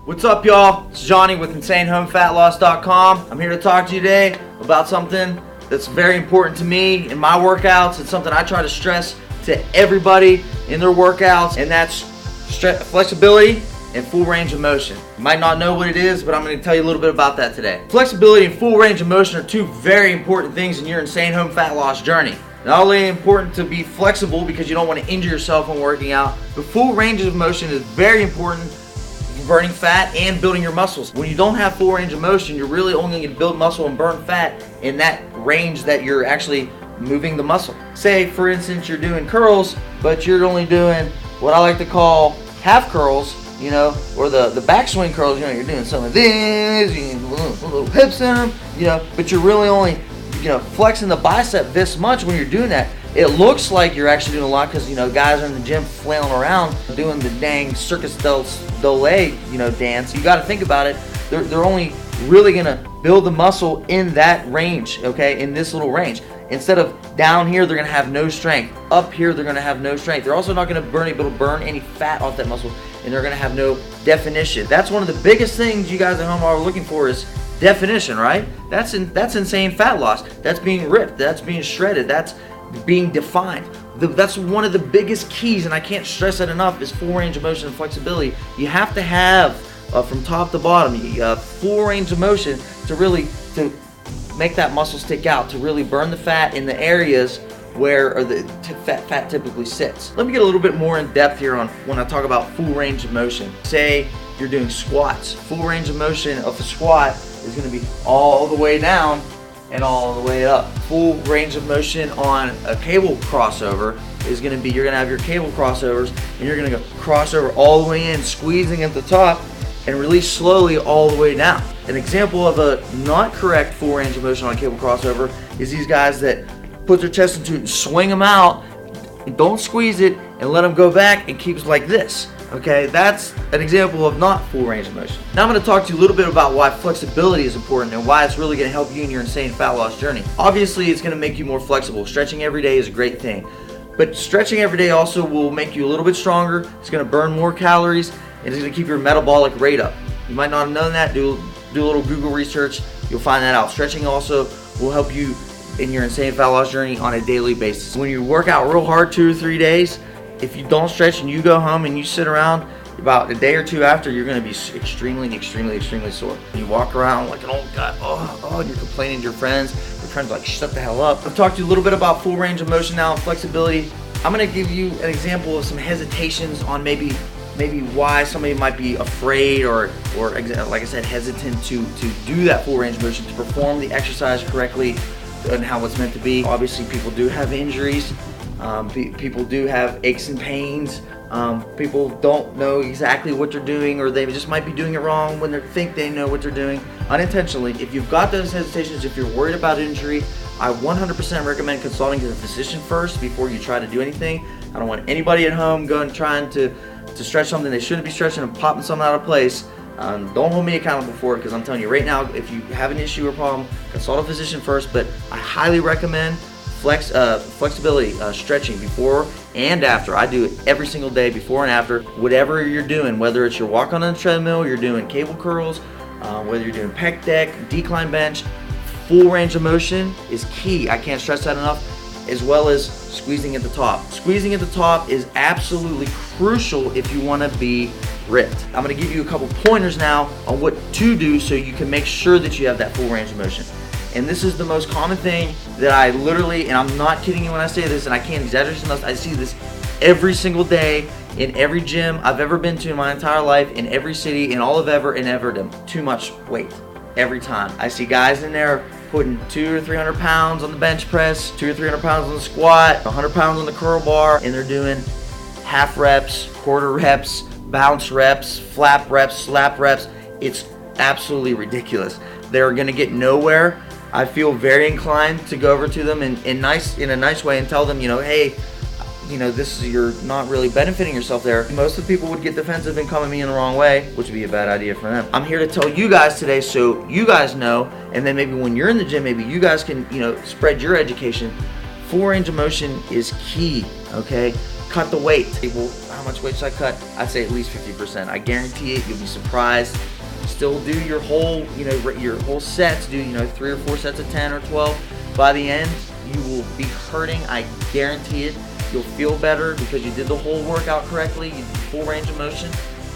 What's up, y'all? It's Johnny with InsaneHomeFatLoss.com. I'm here to talk to you today about something that's very important to me in my workouts. It's something I try to stress to everybody in their workouts, and that's flexibility and full range of motion. You might not know what it is, but I'm going to tell you a little bit about that today. Flexibility and full range of motion are two very important things in your insane home fat loss journey. Not only important to be flexible because you don't want to injure yourself when working out, but full range of motion is very important for burning fat and building your muscles. When you don't have full range of motion, you're really only going to build muscle and burn fat in that range that you're actually moving the muscle. Say, for instance, you're doing curls, but you're only doing what I like to call half curls, you know, or the backswing curls. You know, you're doing some of this, you need little hips in them, you know, but you're really only, you know, flexing the bicep this much when you're doing that. It looks like you're actually doing a lot because, you know, guys are in the gym flailing around doing the dang Circus del Soleil, you know, dance. You got to think about it. They're only really going to build the muscle in that range, okay, in this little range. Instead of down here, they're going to have no strength. Up here, they're going to have no strength. They're also not going to be able to burn any fat off that muscle, and they're going to have no definition. That's one of the biggest things you guys at home are looking for is definition, right? That's insane fat loss. That's being ripped. That's being shredded. That's being defined. That's one of the biggest keys, and I can't stress that enough, is full range of motion and flexibility. You have to have from top to bottom full range of motion to make that muscle stick out, to really burn the fat in the areas where the fat typically sits. Let me get a little bit more in depth here on when I talk about full range of motion. Say you're doing squats. Full range of motion of a squat is going to be all the way down and all the way up. Full range of motion on a cable crossover is going to be, you're going to have your cable crossovers and you're going to go crossover all the way in, squeezing at the top and release slowly all the way down. An example of a not correct full range of motion on a cable crossover is these guys that put their chest into it and swing them out and don't squeeze it and let them go back and keeps like this. Okay, that's an example of not full range of motion. Now I'm going to talk to you a little bit about why flexibility is important and why it's really going to help you in your insane fat loss journey. Obviously, it's going to make you more flexible. Stretching every day is a great thing, but stretching every day also will make you a little bit stronger. It's going to burn more calories and it's going to keep your metabolic rate up. You might not have known that. Do a little Google research. You'll find that out. Stretching also will help you in your insane fat loss journey on a daily basis. When you work out real hard 2 or 3 days, if you don't stretch and you go home and you sit around, about a day or two after, you're going to be extremely sore. You walk around like an old guy, and you're complaining to your friends. Your friends are like, shut the hell up. I've talked to you a little bit about full range of motion now and flexibility. I'm going to give you an example of some hesitations on maybe why somebody might be afraid or like I said, hesitant to do that full range of motion, to perform the exercise correctly and how it's meant to be. Obviously, people do have injuries. People do have aches and pains. People don't know exactly what they're doing, or they just might be doing it wrong when they think they know what they're doing unintentionally. If you've got those hesitations, if you're worried about injury, I 100% recommend consulting with a physician first before you try to do anything. I don't want anybody at home trying to stretch something they shouldn't be stretching and popping something out of place. Don't hold me accountable for it, because I'm telling you right now, if you have an issue or problem, consult a physician first. But I highly recommend flexibility, stretching before and after. I do it every single day, before and after, whatever you're doing, whether it's you're walking on a treadmill, you're doing cable curls, whether you're doing pec deck, decline bench. Full range of motion is key. I can't stress that enough, as well as squeezing at the top. Squeezing at the top is absolutely crucial if you want to be ripped. I'm going to give you a couple pointers now on what to do so you can make sure that you have that full range of motion. And this is the most common thing that I literally, and I'm not kidding you when I say this, and I can't exaggerate enough, I see this every single day in every gym I've ever been to in my entire life, in every city, in all of ever and everdom. Too much weight every time. I see guys in there putting 200 or 300 pounds on the bench press, 200 or 300 pounds on the squat, 100 pounds on the curl bar, and they're doing half reps, quarter reps, bounce reps, flap reps, slap reps. It's absolutely ridiculous. They're gonna get nowhere. I feel very inclined to go over to them in a nice way and tell them, you know, hey, you know, you're not really benefiting yourself there. Most of the people would get defensive and come at me in the wrong way, which would be a bad idea for them. I'm here to tell you guys today so you guys know, and then maybe when you're in the gym, maybe you guys can, you know, spread your education. Full range of motion is key, okay? Cut the weight. Well, how much weight should I cut? I'd say at least 50%. I guarantee it. You'll be surprised. Still do your whole, your whole sets. Do 3 or 4 sets of 10 or 12. By the end, you will be hurting. I guarantee it. You'll feel better because you did the whole workout correctly. You did full range of motion.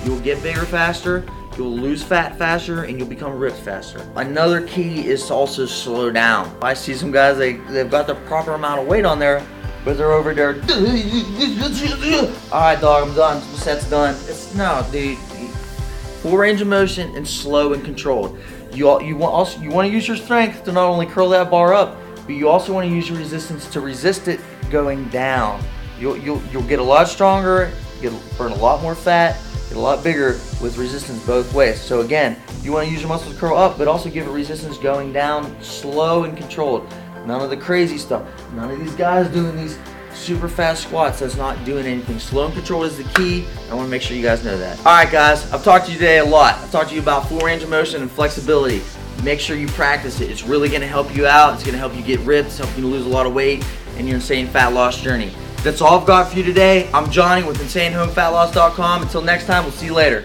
You'll get bigger faster. You'll lose fat faster, and you'll become ripped faster. Another key is to also slow down. I see some guys, they've got the proper amount of weight on there, but they're over there. All right, dog, I'm done. The set's done. No, dude. Full range of motion and slow and controlled. You want to use your strength to not only curl that bar up, but you also want to use your resistance to resist it going down. You'll get a lot stronger. Burn a lot more fat. Get a lot bigger with resistance both ways. So again, you want to use your muscles to curl up, but also give it resistance going down, slow and controlled. None of the crazy stuff. None of these guys doing these super fast squats. That's not doing anything. Slow and controlled is the key. I want to make sure you guys know that. All right, guys. I've talked to you today a lot. I've talked to you about full range of motion and flexibility. Make sure you practice it. It's really going to help you out. It's going to help you get ripped. It's helping you lose a lot of weight in your insane fat loss journey. That's all I've got for you today. I'm Johnny with InsaneHomeFatLoss.com. Until next time, we'll see you later.